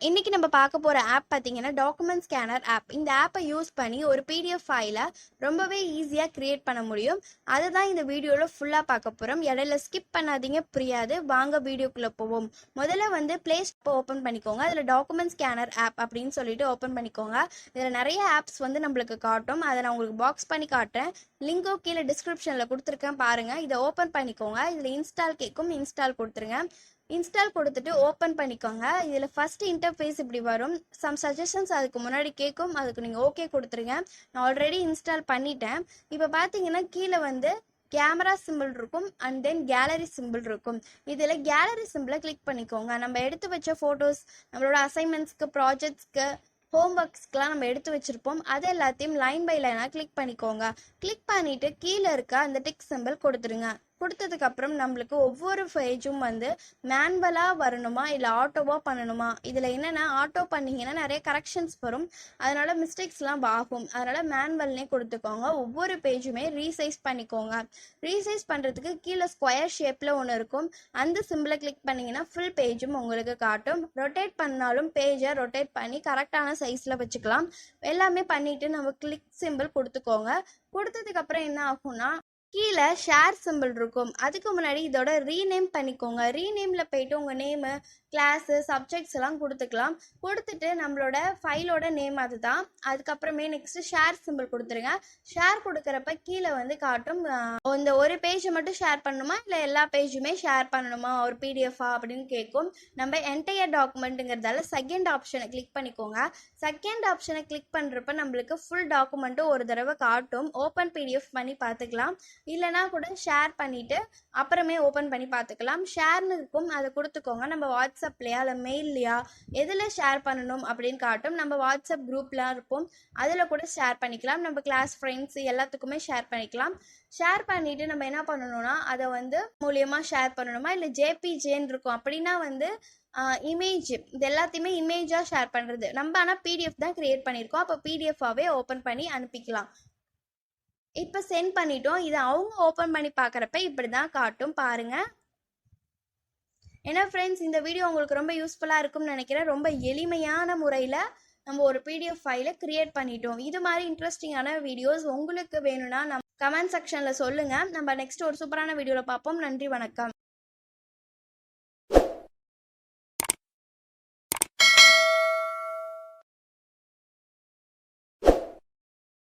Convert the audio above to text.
இன்னைக்கு நம்ம பார்க்க போகிற ஆப் பார்த்தீங்கன்னா டாக்குமெண்ட் ஸ்கேனர் ஆப். இந்த ஆப்பை யூஸ் பண்ணி ஒரு பிடிஎஃப் ஃபைலை ரொம்பவே ஈஸியாக க்ரியேட் பண்ண முடியும். அதை தான் இந்த வீடியோவில் ஃபுல்லாக பார்க்க போகிறோம். இடையில ஸ்கிப் பண்ணாதீங்க, புரியாது. வாங்க வீடியோக்குள்ளே போவோம். முதல்ல ப்ளே ஸ்டோர் ஓப்பன் பண்ணிக்கோங்க. அதில் டாக்குமெண்ட் ஸ்கேனர் ஆப் அப்படின்னு சொல்லிட்டு ஓப்பன் பண்ணிக்கோங்க. இதில் நிறைய ஆப்ஸ் நம்மளுக்கு காட்டும். அதை நான் உங்களுக்கு பாக்ஸ் பண்ணி காட்டுறேன். லிங்கோ கீழே டிஸ்கிரிப்ஷனில் கொடுத்துருக்கேன், பாருங்கள். இதை ஓப்பன் பண்ணிக்கோங்க. இதில் இன்ஸ்டால் கேட்கும், இன்ஸ்டால் கொடுத்துருங்க. இன்ஸ்டால் கொடுத்துட்டு ஓப்பன் பண்ணிக்கோங்க. இதில் ஃபஸ்ட் இன்டர்ஃபேஸ் இப்படி வரும். சம் சஜஷன்ஸ் அதுக்கு முன்னாடி கேட்கும், அதுக்கு நீங்கள் ஓகே கொடுத்துருங்க. நான் ஆல்ரெடி இன்ஸ்டால் பண்ணிட்டேன். இப்போ பார்த்தீங்கன்னா கீழே கேமரா சிம்பிள் இருக்கும் அண்ட் தென் கேலரி சிம்பிள் இருக்கும். இதில் கேலரி சிம்பிளை கிளிக் பண்ணிக்கோங்க. நம்ம எடுத்து வச்ச ஃபோட்டோஸ், நம்மளோட அசைன்மெண்ட்ஸ்க்கு, ப்ராஜெக்ட்ஸ்க்கு, ஹோம் ஒர்க்ஸ்க்கெலாம் நம்ம எடுத்து வச்சுருப்போம். அது எல்லாத்தையும் லைன் பை லைனாக கிளிக் பண்ணிக்கோங்க. கிளிக் பண்ணிவிட்டு கீழே இருக்க அந்த டிக் சிம்பிள் கொடுத்துருங்க. கொடுத்ததுக்கப்புறம் நம்மளுக்கு ஒவ்வொரு பேஜும் மேனுவலாக வரணுமா இல்லை ஆட்டோவாக பண்ணணுமா. இதில் என்னென்னா ஆட்டோ பண்ணிங்கன்னா நிறைய கரெக்ஷன்ஸ் வரும், அதனால் மிஸ்டேக்ஸ்லாம் ஆகும். அதனால் மேனுவல்னே கொடுத்துக்கோங்க. ஒவ்வொரு பேஜுமே ரீசைஸ் பண்ணிக்கோங்க. ரீசைஸ் பண்ணுறதுக்கு கீழே ஸ்கொயர் ஷேப்பில் ஒன்று இருக்கும். அந்த சிம்பிளை கிளிக் பண்ணிங்கன்னா ஃபுல் பேஜும் உங்களுக்கு காட்டும். ரொட்டேட் பண்ணாலும் பேஜை ரொட்டேட் பண்ணி கரெக்டான சைஸில் வச்சுக்கலாம். எல்லாமே பண்ணிவிட்டு நம்ம கிளிக் சிம்பிள் கொடுத்துக்கோங்க. கொடுத்ததுக்கப்புறம் என்ன ஆகும்னா கீழே ஷேர் சிம்பிள் இருக்கும். அதுக்கு முன்னாடி இதோட ரீநேம் பண்ணிக்கோங்க. ரீநேமில் போய்ட்டு உங்கள் நேமு, கிளாஸு, சப்ஜெக்ட்ஸ் எல்லாம் கொடுத்துக்கலாம். கொடுத்துட்டு நம்மளோட ஃபைலோட நேம் அதுதான். அதுக்கப்புறமே நெக்ஸ்ட்டு ஷேர் சிம்பிள் கொடுத்துருங்க. ஷேர் கொடுக்குறப்ப கீழே காட்டும், இந்த ஒரு பேஜை மட்டும் ஷேர் பண்ணணுமா இல்லை எல்லா பேஜுமே ஷேர் பண்ணணுமா, ஒரு பிடிஎஃபா அப்படின்னு கேட்கும். நம்ம என்டையர் டாக்குமெண்ட்டுங்கிறதால செகண்ட் ஆப்ஷனை கிளிக் பண்ணிக்கோங்க. செகண்ட் ஆப்ஷனை கிளிக் பண்ணுறப்ப நம்மளுக்கு ஃபுல் டாக்குமெண்ட்டும் ஒரு தடவை காட்டும். ஓப்பன் பிடிஎஃப் பண்ணி பார்த்துக்கலாம். இல்லைனா கூட ஷேர் பண்ணிவிட்டு அப்புறமே ஓப்பன் பண்ணி பார்த்துக்கலாம். ஷேர்னு இருக்கும், அதை கொடுத்துக்கோங்க. நம்ம வாட்ஸ்அப்லையா இல்லை மெயில்லையா எதில் ஷேர் பண்ணணும் அப்படின்னு காட்டும். நம்ம வாட்ஸ்அப் குரூப்லாம் இருப்போம், அதில் கூட ஷேர் பண்ணிக்கலாம். நம்ம கிளாஸ் ஃப்ரெண்ட்ஸ் எல்லாத்துக்குமே ஷேர் பண்ணிக்கலாம். ஷேர் பண்ணிவிட்டு நம்ம என்ன பண்ணணும்னா அதை மூலியமாக ஷேர் பண்ணணுமா இல்லை ஜேபிஜேன்னு இருக்கும். அப்படின்னா இமேஜ், இது எல்லாத்தையுமே இமேஜாக ஷேர் பண்ணுறது. நம்ம ஆனால் பிடிஎஃப் தான் க்ரியேட் பண்ணியிருக்கோம். அப்போ பிடிஎஃபாகவே ஓப்பன் பண்ணி அனுப்பிக்கலாம். இப்போ சென்ட் பண்ணிட்டோம். இதை அவங்க ஓப்பன் பண்ணி பார்க்குறப்ப இப்படி தான் காட்டும், பாருங்கள். ஏன்னா ஃப்ரெண்ட்ஸ், இந்த வீடியோ உங்களுக்கு ரொம்ப யூஸ்ஃபுல்லாக இருக்கும்னு நினைக்கிறேன். ரொம்ப எளிமையான முறையில் நம்ம ஒரு பிடிஎஃப் ஃபைலை க்ரியேட் பண்ணிட்டோம். இது மாதிரி இன்ட்ரெஸ்டிங்கான வீடியோஸ் உங்களுக்கு வேணும்னா நம்ம கமெண்ட் செக்ஷனில் சொல்லுங்கள். நம்ம நெக்ஸ்ட் ஒரு சூப்பரான வீடியோவில் பார்ப்போம். நன்றி, வணக்கம்.